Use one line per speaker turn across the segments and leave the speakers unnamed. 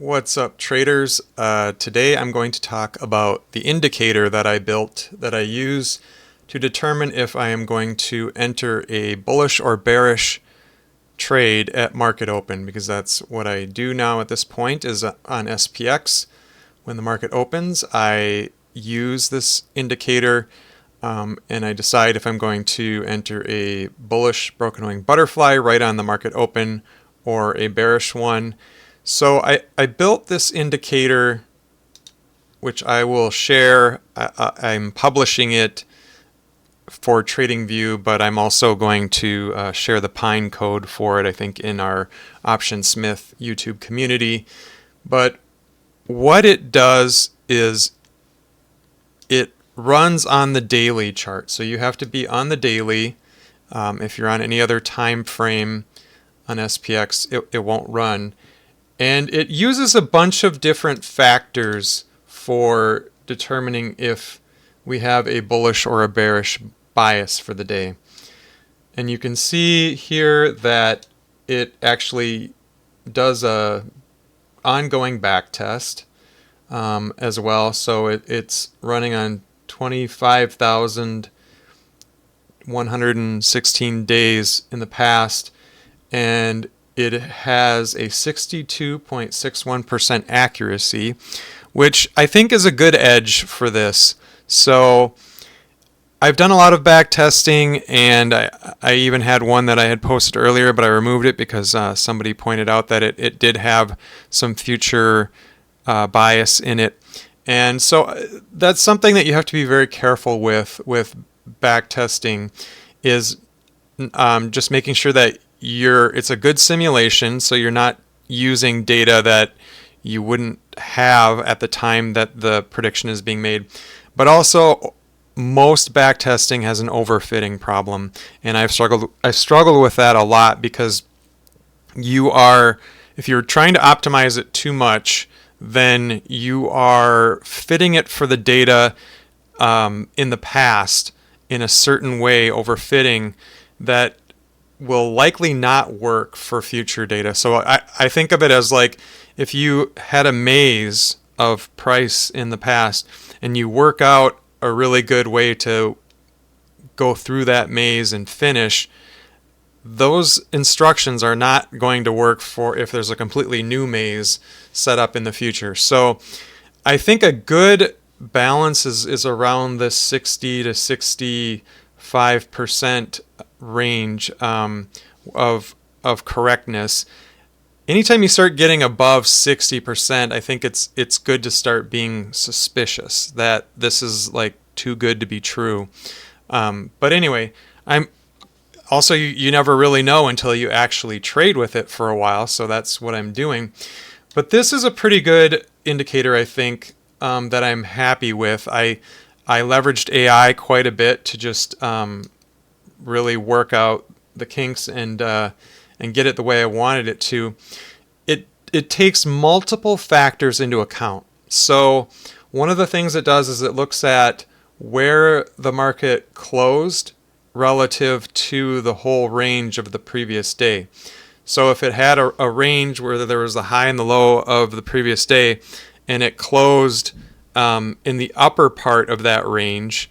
What's up, traders? Today I'm going to talk about the indicator that I built that I use to determine if I am going to enter a bullish or bearish trade at market open, because that's what I do now at this point is on SPX. When the market opens, I use this indicator and I decide if I'm going to enter a bullish broken wing butterfly right on the market open or a bearish one. So I built this indicator, which I will share. I'm publishing it for TradingView, but I'm also going to share the Pine code for it, I think, in our OptionSmith YouTube community. But what it does is it runs on the daily chart. So you have to be on the daily. If you're on any other time frame on SPX, it won't run. And it uses a bunch of different factors for determining if we have a bullish or a bearish bias for the day. And you can see here that it actually does a ongoing back test as well. So it's running on 25,116 days in the past, and it has a 62.61% accuracy, which I think is a good edge for this. So I've done a lot of back testing, and I even had one that I had posted earlier, but I removed it because somebody pointed out that it did have some future bias in it. And so that's something that you have to be very careful with back testing, is just making sure that it's a good simulation, so you're not using data that you wouldn't have at the time that the prediction is being made. But also, most backtesting has an overfitting problem, and I've struggled with that a lot, because if you're trying to optimize it too much, then you are fitting it for the data in the past in a certain way, overfitting that will likely not work for future data. So I think of it as like if you had a maze of price in the past and you work out a really good way to go through that maze and finish, those instructions are not going to work for if there's a completely new maze set up in the future. So I think a good balance is around the 60 to 65% range of correctness. Anytime you start getting above 60%, I think it's good to start being suspicious that this is like too good to be true. But anyway, I'm also, you never really know until you actually trade with it for a while, so that's what I'm doing. But this is a pretty good indicator, I think, that I'm happy with. I leveraged AI quite a bit to just really work out the kinks and get it the way I wanted it to. It takes multiple factors into account. So one of the things it does is it looks at where the market closed relative to the whole range of the previous day. So if it had a range where there was the high and the low of the previous day, and it closed in the upper part of that range,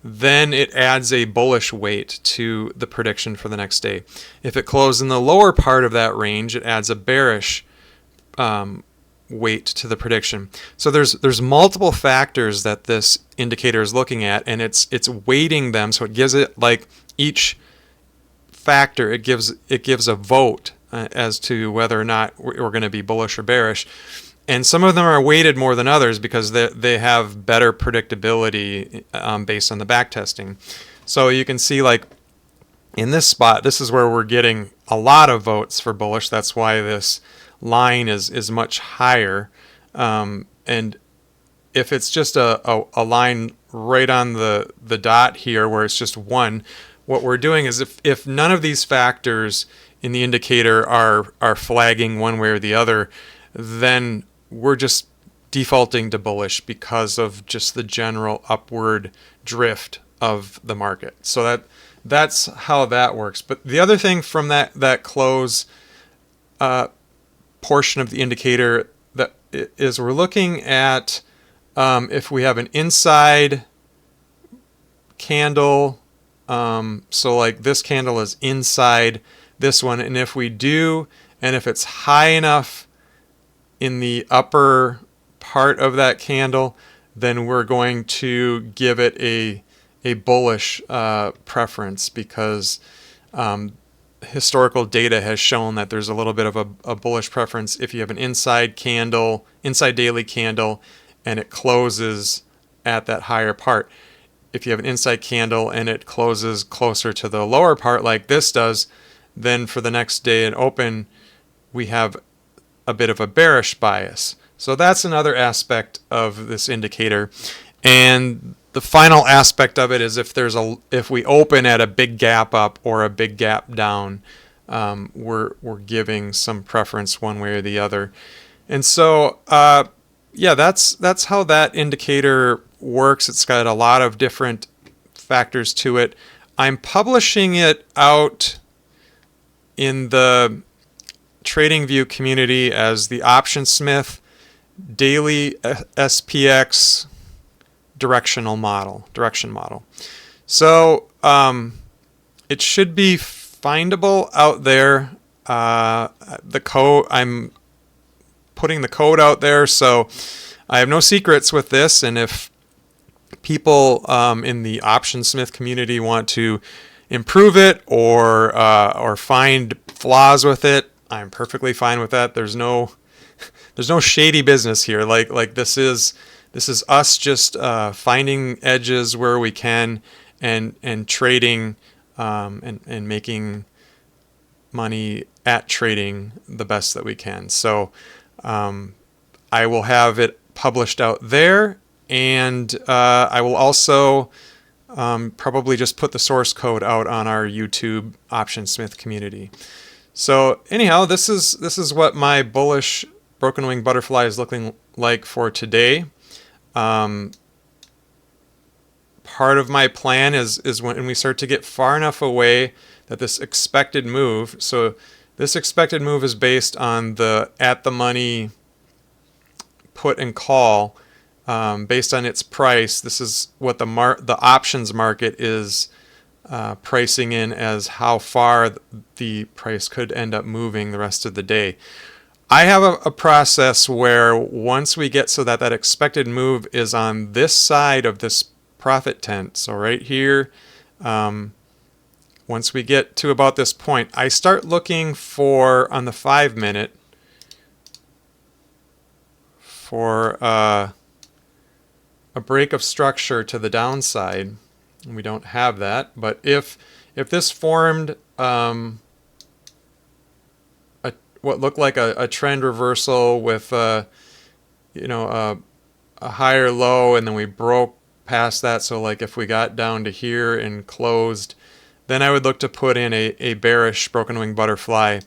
then it adds a bullish weight to the prediction for the next day. If it closed in the lower part of that range, it adds a bearish weight to the prediction. So there's multiple factors that this indicator is looking at, and it's weighting them. So it gives it, like, each factor, it gives a vote as to whether or not we're going to be bullish or bearish. And some of them are weighted more than others because they have better predictability based on the backtesting. So you can see, like, in this spot, this is where we're getting a lot of votes for bullish. That's why this line is much higher. And if it's just a line right on the dot here where it's just one, what we're doing is if none of these factors in the indicator are flagging one way or the other, then we're just defaulting to bullish because of just the general upward drift of the market. So that's how that works. But the other thing from that close portion of the indicator that is we're looking at if we have an inside candle, so like this candle is inside this one, and if we do, and if it's high enough in the upper part of that candle, then we're going to give it a bullish preference, because historical data has shown that there's a little bit of a bullish preference if you have an inside daily candle, and it closes at that higher part. If you have an inside candle and it closes closer to the lower part like this does, then for the next day and open, we have a bit of a bearish bias. So that's another aspect of this indicator. And the final aspect of it is if we open at a big gap up or a big gap down, we're giving some preference one way or the other. And so yeah, that's how that indicator works. It's got a lot of different factors to it. I'm publishing it out in the TradingView community as the OptionSmith daily SPX direction model. So it should be findable out there. The code, I'm putting the code out there, so I have no secrets with this. And if people in the OptionSmith community want to improve it or find flaws with it, I'm perfectly fine with that. There's no shady business here. Like this is us just finding edges where we can and trading and making money at trading the best that we can. So I will have it published out there, and I will also probably just put the source code out on our YouTube OptionSmith community. So anyhow, this is what my bullish broken wing butterfly is looking like for today. Part of my plan is when we start to get far enough away that this expected move, so this expected move is based on the at the money put and call, based on its price. This is what the options market is pricing in as how far the price could end up moving the rest of the day. I have a process where once we get so that expected move is on this side of this profit tent, so right here, once we get to about this point, I start looking for, on the 5-minute, for a break of structure to the downside. And we don't have that, but if this formed what looked like a trend reversal with a higher low, and then we broke past that, so like if we got down to here and closed, then I would look to put in a bearish broken wing butterfly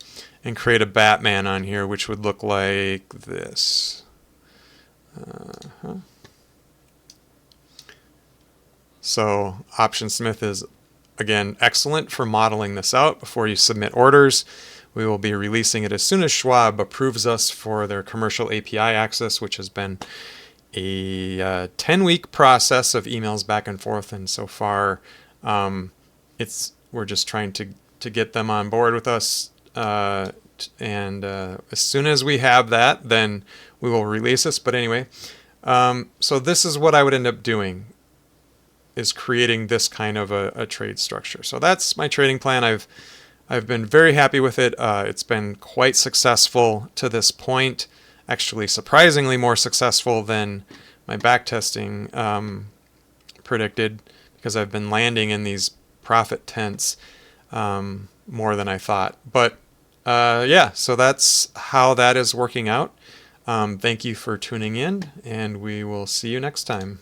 and create a Batman on here, which would look like this. So OptionSmith is, again, excellent for modeling this out before you submit orders. We will be releasing it as soon as Schwab approves us for their commercial API access, which has been a 10-week process of emails back and forth, and so far we're just trying to get them on board with us, and as soon as we have that, then we will release this. But anyway, so this is what I would end up doing, is creating this kind of a trade structure. So that's my trading plan. I've been very happy with it. It's been quite successful to this point, actually surprisingly more successful than my backtesting predicted, because I've been landing in these profit tents more than I thought. But yeah, so that's how that is working out. Thank you for tuning in, and we will see you next time.